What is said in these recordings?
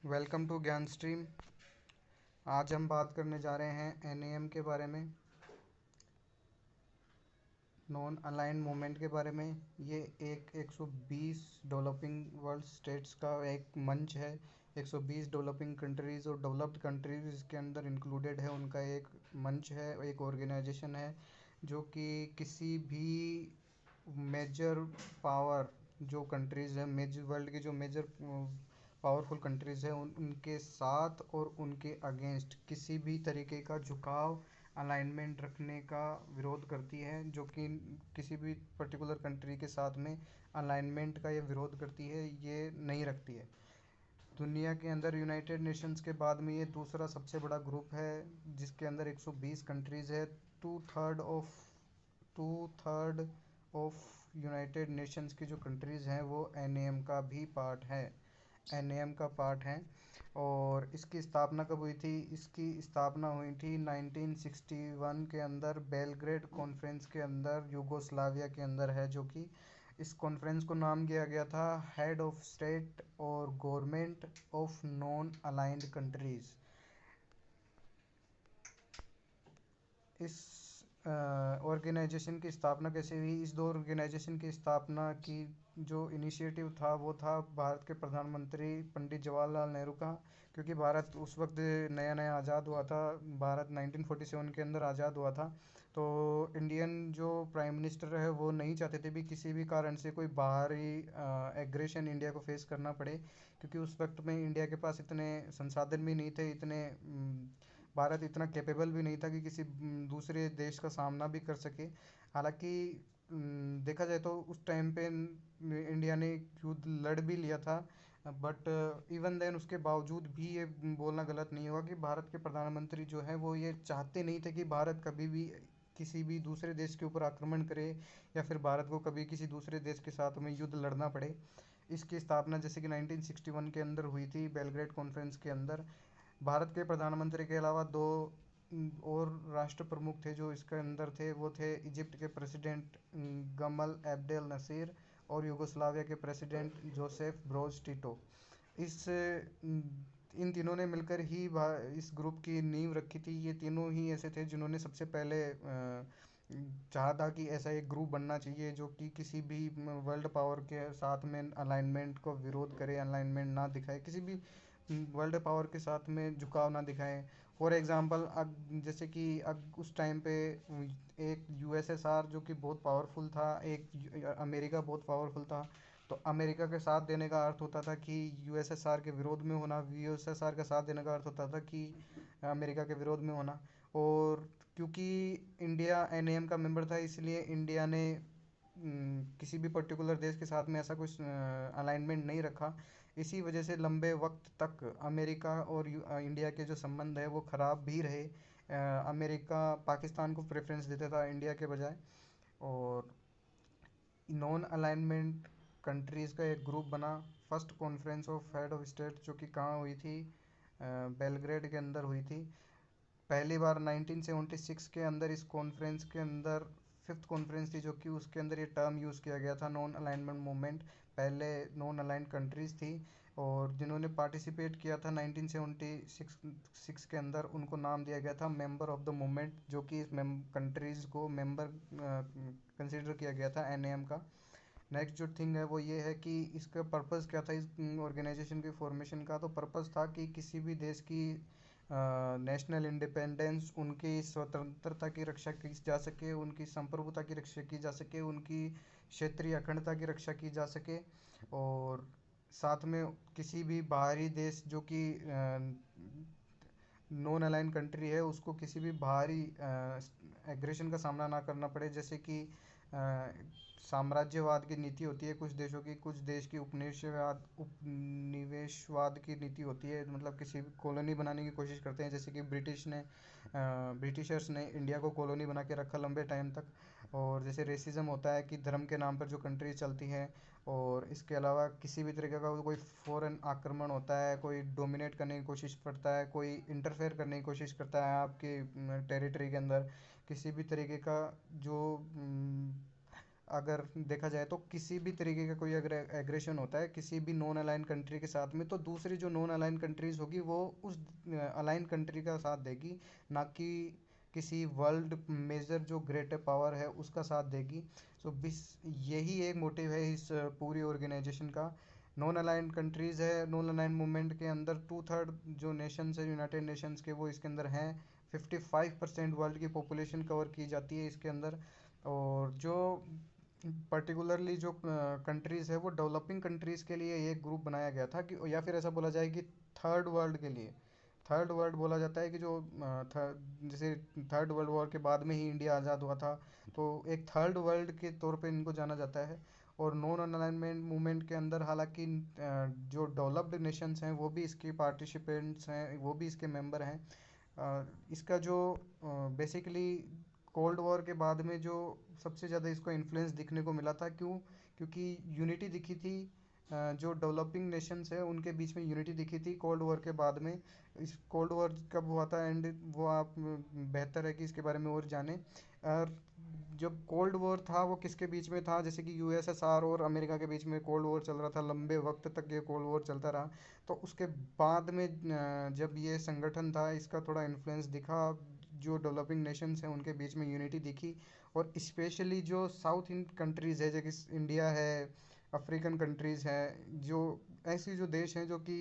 Welcome to ज्ञान stream. आज हम बात करने जा रहे हैं एनएएम के बारे में, नॉन अलाइंड मूवमेंट के बारे में। ये एक 120 डेवलपिंग वर्ल्ड स्टेट्स का एक मंच है। 120 डेवलपिंग कंट्रीज़ और डेवलप्ड कंट्रीज़ के अंदर इंक्लूडेड है। उनका एक मंच है, एक ऑर्गेनाइजेशन है जो कि किसी भी मेजर पावर जो कंट्रीज़ हैं, मेजर वर्ल्ड की जो मेजर पावरफुल कंट्रीज़ हैं, उनके साथ और उनके अगेंस्ट किसी भी तरीके का झुकाव, अलाइनमेंट रखने का विरोध करती है। जो कि किसी भी पर्टिकुलर कंट्री के साथ में अलाइनमेंट का ये विरोध करती है, ये नहीं रखती है। दुनिया के अंदर यूनाइटेड नेशंस के बाद में ये दूसरा सबसे बड़ा ग्रुप है जिसके अंदर 120 कंट्रीज़ है। Two third of two third of United Nations की जो कंट्रीज़ हैं वो एनएएम का भी पार्ट है, एनएएम का पार्ट है। और इसकी स्थापना कब हुई थी? इसकी स्थापना हुई थी 1961 के अंदर, बेलग्रेड कॉन्फ्रेंस के अंदर, यूगोस्लाविया के अंदर है। जो कि इस कॉन्फ्रेंस को नाम दिया गया था हेड ऑफ स्टेट और government of non aligned countries. इस ऑर्गेनाइजेशन की स्थापना कैसे हुई? इस दो ऑर्गेनाइजेशन की स्थापना की जो इनिशिएटिव था वो था भारत के प्रधानमंत्री पंडित जवाहरलाल नेहरू का। क्योंकि भारत उस वक्त नया नया आज़ाद हुआ था, भारत 1947 के अंदर आज़ाद हुआ था। तो इंडियन जो प्राइम मिनिस्टर है वो नहीं चाहते थे भी किसी भी कारण से कोई बाहरी एग्रेशन इंडिया को फेस करना पड़े। क्योंकि उस वक्त में इंडिया के पास इतने संसाधन भी नहीं थे, इतने भारत इतना कैपेबल भी नहीं था कि किसी दूसरे देश का सामना भी कर सके। हालांकि देखा जाए तो उस टाइम पे इंडिया ने युद्ध लड़ भी लिया था। बट इवन देन उसके बावजूद भी ये बोलना गलत नहीं होगा कि भारत के प्रधानमंत्री जो है वो ये चाहते नहीं थे कि भारत कभी भी किसी भी दूसरे देश के ऊपर आक्रमण करे या फिर भारत को कभी किसी दूसरे देश के साथ में युद्ध लड़ना पड़े। इसकी स्थापना जैसे कि 1961 के अंदर हुई थी, बेलग्रेड कॉन्फ्रेंस के अंदर। भारत के प्रधानमंत्री के अलावा दो और राष्ट्र प्रमुख थे जो इसके अंदर थे। वो थे इजिप्ट के प्रेसिडेंट गमल एब्डेल नसीर और यूगोस्लाविया के प्रेसिडेंट जोसेफ ब्रोज टिटो। इस इन तीनों ने मिलकर ही इस ग्रुप की नींव रखी थी। ये तीनों ही ऐसे थे जिन्होंने सबसे पहले चाहा था कि ऐसा एक ग्रुप बनना चाहिए जो कि किसी भी वर्ल्ड पावर के साथ में अलाइनमेंट को विरोध करे, अलाइनमेंट ना दिखाए, किसी भी वर्ल्ड पावर के साथ में झुकाव ना दिखाए। फॉर एग्जांपल अब जैसे कि अब उस टाइम पे एक यूएसएसआर जो कि बहुत पावरफुल था, एक अमेरिका बहुत पावरफुल था। तो अमेरिका के साथ देने का अर्थ होता था कि यूएसएसआर के विरोध में होना, यूएसएसआर का साथ देने का अर्थ होता था कि अमेरिका के विरोध में होना। और क्योंकि इंडिया एनएएम का मेंबर था, इसलिए इंडिया ने किसी भी पर्टिकुलर देश के साथ में ऐसा कुछ अलाइनमेंट नहीं रखा। इसी वजह से लंबे वक्त तक अमेरिका और इंडिया के जो संबंध है वो ख़राब भी रहे। अमेरिका पाकिस्तान को प्रेफरेंस देता था इंडिया के बजाय। और नॉन अलाइनमेंट कंट्रीज़ का एक ग्रुप बना। First conference of head of state जो कि कहाँ हुई थी? बेलग्रेड के अंदर हुई थी पहली बार 1976 के अंदर। इस कॉन्फ्रेंस के अंदर फिफ्थ कॉन्फ्रेंस थी जो कि उसके अंदर ये टर्म यूज़ किया गया था नॉन अलाइनमेंट मूवमेंट। पहले नॉन अलाइंड कंट्रीज़ थी और जिन्होंने पार्टिसिपेट किया था 1976 के अंदर, उनको नाम दिया गया था मेंबर ऑफ द मूवमेंट। जो कि इस कंट्रीज़ को मेंबर कंसिडर किया गया था एनएएम का। नेक्स्ट जो थिंग है वो ये है कि इसका पर्पस क्या था, इस ऑर्गेनाइजेशन के फॉर्मेशन का। तो पर्पस था कि किसी भी देश की नेशनल इंडिपेंडेंस, उनकी स्वतंत्रता की रक्षा की जा सके, उनकी संप्रभुता की रक्षा की जा सके, उनकी क्षेत्रीय अखंडता की रक्षा की जा सके। और साथ में किसी भी बाहरी देश जो कि नॉन अलाइन कंट्री है उसको किसी भी बाहरी एग्रेशन का सामना ना करना पड़े। जैसे कि साम्राज्यवाद की नीति होती है कुछ देशों की, कुछ देश की उपनिवेशवाद की नीति होती है, मतलब किसी भी कॉलोनी बनाने की कोशिश करते हैं। जैसे कि ब्रिटिशर्स ने इंडिया को कॉलोनी बना के रखा लंबे टाइम तक। और जैसे रेसिज्म होता है कि धर्म के नाम पर जो कंट्रीज चलती हैं। और इसके अलावा किसी भी तरीके का कोई फॉरेन आक्रमण होता है, कोई डोमिनेट करने की कोशिश करता है, कोई इंटरफेयर करने की कोशिश करता है आपके टेरिटरी के अंदर, किसी भी तरीके का जो अगर देखा जाए तो किसी भी तरीके का कोई अगर एग्रेशन होता है किसी भी नॉन अलाइन कंट्री के साथ में, तो दूसरी जो नॉन अलाइन कंट्रीज होगी वो उस अलाइन कंट्री का साथ देगी, ना कि किसी वर्ल्ड मेजर जो ग्रेटर पावर है उसका साथ देगी। सो बिस यही एक मोटिव है इस पूरी ऑर्गेनाइजेशन का। नॉन अलाइन कंट्रीज़ है, नॉन अलाइन मूवमेंट के अंदर टू थर्ड जो नेशंस है यूनाइटेड नेशंस के वो इसके अंदर हैं। 55% वर्ल्ड की पॉपुलेशन कवर की जाती है इसके अंदर। और जो पर्टिकुलरली जो कंट्रीज़ है वो डेवलपिंग कंट्रीज़ के लिए एक ग्रुप बनाया गया था कि, या फिर ऐसा बोला जाए कि थर्ड वर्ल्ड के लिए। थर्ड वर्ल्ड बोला जाता है कि जो जैसे थर्ड वर्ल्ड वॉर के बाद में ही इंडिया आज़ाद हुआ था, तो एक थर्ड वर्ल्ड के तौर पे इनको जाना जाता है। और नॉन अलाइनमेंट मूवमेंट के अंदर हालांकि जो डेवलप्ड नेशंस हैं वो भी इसके पार्टिसिपेंट्स हैं, वो भी इसके मेंबर हैं। इसका जो बेसिकली कोल्ड वॉर के बाद में जो सबसे ज़्यादा इसको इन्फ्लुएंस दिखने को मिला था, क्यों? क्योंकि यूनिटी दिखी थी, जो डेवलपिंग नेशंस है उनके बीच में यूनिटी दिखी थी कोल्ड वॉर के बाद में। इस कोल्ड वॉर कब हुआ था एंड वो आप बेहतर है कि इसके बारे में और जानें। और जब कोल्ड वॉर था वो किसके बीच में था? जैसे कि यूएसएसआर और अमेरिका के बीच में कोल्ड वॉर चल रहा था, लंबे वक्त तक ये कोल्ड वॉर चलता रहा। तो उसके बाद में जब ये संगठन था इसका थोड़ा इन्फ्लुएंस दिखा, जो डेवलपिंग नेशंस हैं उनके बीच में यूनिटी दिखी। और स्पेशली जो साउथ इन कंट्रीज़ है जैसे कि इंडिया है, अफ्रीकन कंट्रीज़ हैं, जो ऐसी जो देश हैं जो कि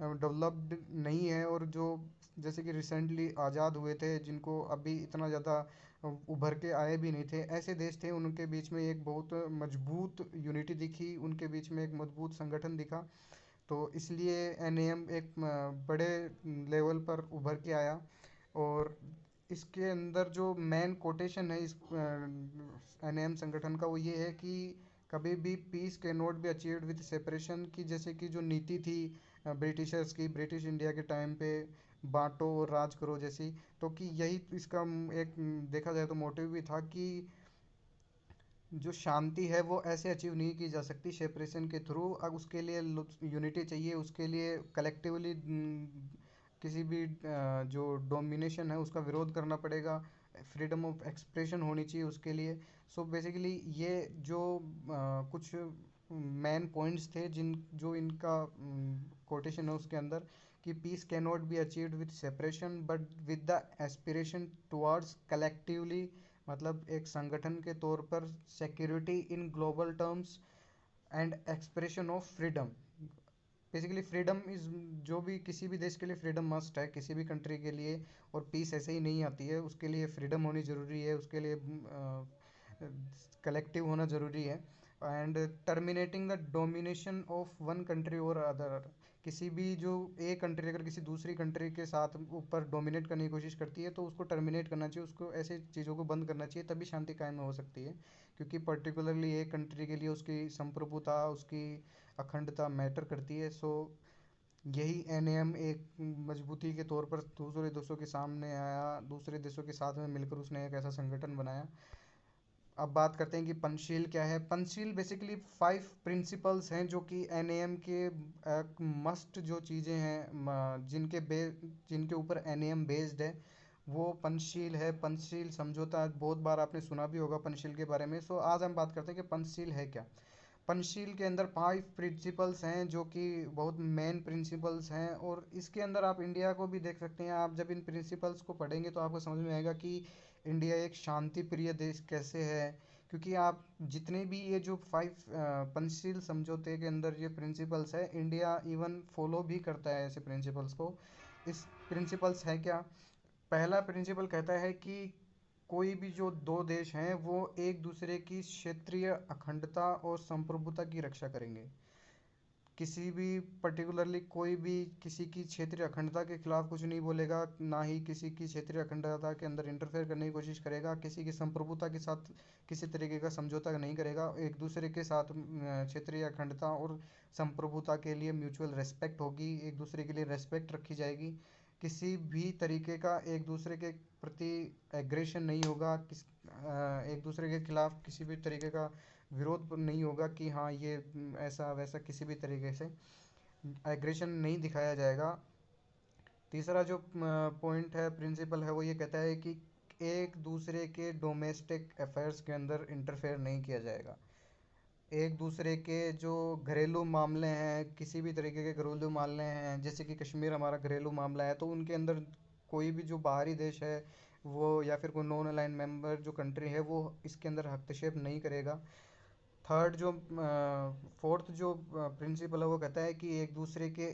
डेवलप्ड नहीं है और जो जैसे कि रिसेंटली आज़ाद हुए थे, जिनको अभी इतना ज़्यादा उभर के आए भी नहीं थे, ऐसे देश थे, उनके बीच में एक बहुत मजबूत यूनिटी दिखी, उनके बीच में एक मजबूत संगठन दिखा। तो इसलिए एनएएम एक बड़े लेवल पर उभर के आया। और इसके अंदर जो मेन कोटेशन है इस एनएएम संगठन का वो ये है कि कभी भी piece can not be achieved with separation, की जैसे कि जो नीति थी ब्रिटिशर्स की, ब्रिटिश इंडिया के टाइम पे बांटो और राज करो जैसी, तो कि यही इसका एक देखा जाए तो मोटिव भी था कि जो शांति है वो ऐसे अचीव नहीं की जा सकती सेपरेशन के थ्रू। अब उसके लिए यूनिटी चाहिए, उसके लिए कलेक्टिवली किसी भी जो डोमिनेशन है उसका विरोध करना पड़ेगा, फ्रीडम ऑफ एक्सप्रेशन होनी चाहिए उसके लिए। सो बेसिकली ये जो कुछ मेन पॉइंट्स थे जिन जो इनका कोटेशन है उसके अंदर, कि piece can not be achieved with separation but with the aspiration towards collectively, मतलब एक संगठन के तौर पर security in global terms and expression of freedom. Basically freedom is, जो भी किसी भी देश के लिए फ्रीडम मस्ट है, किसी भी कंट्री के लिए। और पीस ऐसे ही नहीं आती है, उसके लिए फ्रीडम होनी ज़रूरी है, उसके लिए कलेक्टिव होना ज़रूरी है। And terminating the domination of one country और अदर, किसी भी जो एक कंट्री अगर किसी दूसरी कंट्री के साथ ऊपर डोमिनेट करने की कोशिश करती है तो उसको टर्मिनेट करना चाहिए, उसको ऐसे चीज़ों को बंद करना चाहिए, तभी शांति कायम हो सकती है। क्योंकि पर्टिकुलरली एक कंट्री के लिए उसकी संप्रभुता, उसकी अखंडता मैटर करती है। सो यही एनएएम एक मजबूती के तौर पर दूसरे देशों के सामने आया, दूसरे देशों के साथ में मिलकर उसने एक ऐसा संगठन बनाया। अब बात करते हैं कि पंचशील क्या है। पंचशील बेसिकली 5 प्रिंसिपल्स हैं जो कि एनएएम के मस्ट जो चीज़ें हैं जिनके ऊपर एनएएम बेस्ड है, वो पंचशील है। पंचशील समझौता बहुत बार आपने सुना भी होगा पंचशील के बारे में। सो आज हम बात करते हैं कि पंचशील है क्या। पंचशील के अंदर 5 प्रिंसिपल्स हैं जो कि बहुत मेन प्रिंसिपल्स हैं, और इसके अंदर आप इंडिया को भी देख सकते हैं। आप जब इन प्रिंसिपल्स को पढ़ेंगे तो आपको समझ में आएगा कि इंडिया एक शांति प्रिय देश कैसे है। क्योंकि आप जितने भी ये जो 5 पंचशील समझौते के अंदर ये प्रिंसिपल्स है, इंडिया इवन फॉलो भी करता है ऐसे प्रिंसिपल्स को। इस प्रिंसिपल्स है क्या? पहला प्रिंसिपल कहता है कि कोई भी जो दो देश हैं वो एक दूसरे की क्षेत्रीय अखंडता और संप्रभुता की रक्षा करेंगे। किसी भी पर्टिकुलरली कोई भी किसी की क्षेत्रीय अखंडता के खिलाफ कुछ नहीं बोलेगा, ना ही किसी की क्षेत्रीय अखंडता के अंदर इंटरफेयर करने की कोशिश करेगा, किसी की संप्रभुता के साथ किसी तरीके का समझौता नहीं करेगा। एक दूसरे के साथ क्षेत्रीय अखंडता और संप्रभुता के लिए म्यूचुअल रेस्पेक्ट होगी, एक दूसरे के लिए रेस्पेक्ट रखी जाएगी। किसी भी तरीके का एक दूसरे के प्रति एग्रेशन नहीं होगा, एक दूसरे के खिलाफ किसी भी तरीके का विरोध नहीं होगा कि हाँ ये ऐसा वैसा, किसी भी तरीके से एग्रेशन नहीं दिखाया जाएगा। तीसरा जो पॉइंट है, प्रिंसिपल है, वो ये कहता है कि एक दूसरे के डोमेस्टिक अफेयर्स के अंदर इंटरफेयर नहीं किया जाएगा। एक दूसरे के जो घरेलू मामले हैं, किसी भी तरीके के घरेलू मामले हैं, जैसे कि कश्मीर हमारा घरेलू मामला है, तो उनके अंदर कोई भी जो बाहरी देश है वो, या फिर कोई नॉन अलाइन मेंबर जो कंट्री है, वो इसके अंदर हस्तक्षेप नहीं करेगा। थर्ड जो फोर्थ जो प्रिंसिपल है वो कहता है कि एक दूसरे के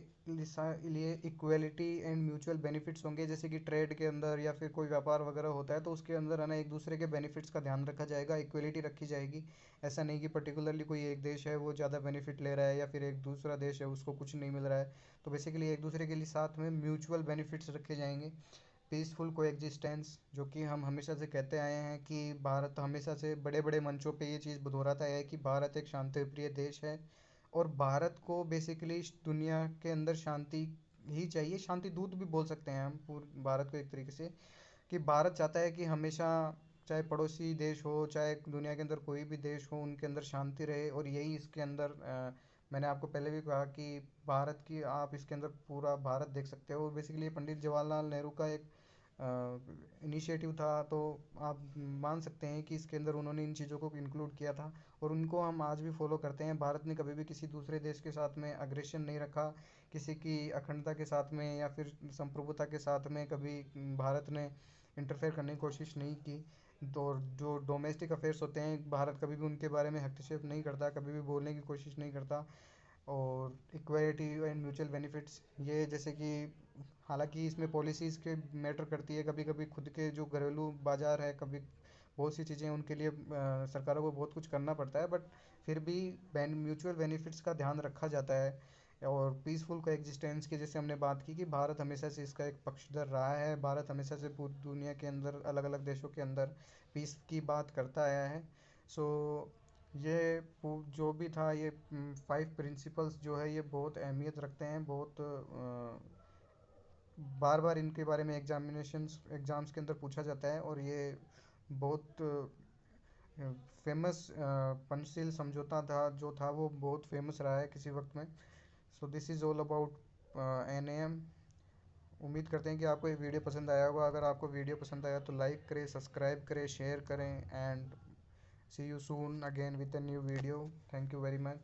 लिए इक्वलिटी एंड म्यूचुअल बेनिफिट्स होंगे। जैसे कि ट्रेड के अंदर या फिर कोई व्यापार वगैरह होता है तो उसके अंदर है ना एक दूसरे के बेनिफिट्स का ध्यान रखा जाएगा, इक्वलिटी रखी जाएगी। ऐसा नहीं कि पर्टिकुलरली कोई एक देश है वो ज़्यादा बेनिफिट ले रहा है या फिर एक दूसरा देश है उसको कुछ नहीं मिल रहा है। तो बेसिकली एक दूसरे के लिए साथ में म्यूचुअल बेनिफिट्स रखे जाएंगे। पीसफुल कोएग्जिस्टेंस, जो कि हम हमेशा से कहते आए हैं कि भारत हमेशा से बड़े बड़े मंचों पे ये चीज़ दोहराता है कि भारत एक शांति प्रिय देश है। और भारत को बेसिकली दुनिया के अंदर शांति ही चाहिए, शांति दूत भी बोल सकते हैं हम पूरे भारत को एक तरीके से। कि भारत चाहता है कि हमेशा, चाहे पड़ोसी देश हो चाहे दुनिया के अंदर कोई भी देश हो, उनके अंदर शांति रहे। और यही इसके अंदर मैंने आपको पहले भी कहा कि भारत की आप इसके अंदर पूरा भारत देख सकते हो। बेसिकली पंडित जवाहरलाल नेहरू का एक इनिशिएटिव था, तो आप मान सकते हैं कि इसके अंदर उन्होंने इन चीज़ों को इंक्लूड किया था। और उनको हम आज भी फॉलो करते हैं। भारत ने कभी भी किसी दूसरे देश के साथ में अग्रेशन नहीं रखा, किसी की अखंडता के साथ में या फिर संप्रभुता के साथ में कभी भारत ने इंटरफेयर करने की कोशिश नहीं की। तो जो डोमेस्टिक अफेयर्स होते हैं, भारत कभी भी उनके बारे में हस्तक्षेप नहीं करता, कभी भी बोलने की कोशिश नहीं करता। और इक्वालिटी एंड म्यूचुअल बेनिफिट्स, ये जैसे कि हालांकि इसमें पॉलिसीज़ के मैटर करती है, कभी कभी खुद के जो घरेलू बाजार है, कभी बहुत सी चीज़ें उनके लिए सरकारों को बहुत कुछ करना पड़ता है, बट फिर भी म्यूचुअल बेनिफिट्स का ध्यान रखा जाता है। और पीसफुल को एग्जिस्टेंस की जैसे हमने बात की कि भारत हमेशा से इसका एक पक्षधर रहा है। भारत हमेशा से पूरी दुनिया के अंदर अलग अलग देशों के अंदर पीस की बात करता आया है। सो ये जो भी था, ये 5 प्रिंसिपल्स जो है ये बहुत अहमियत रखते हैं, बहुत बार बार इनके बारे में एग्ज़ाम्स के अंदर पूछा जाता है। और ये बहुत फेमस पंचशील समझौता था जो था, वो बहुत फेमस रहा है किसी वक्त में। So this is all about NAM। उम्मीद करते हैं कि आपको ये वीडियो पसंद आया होगा। अगर आपको वीडियो पसंद आया तो लाइक करें, सब्सक्राइब करें, शेयर करें, and see you soon again with a new video. Thank you very much.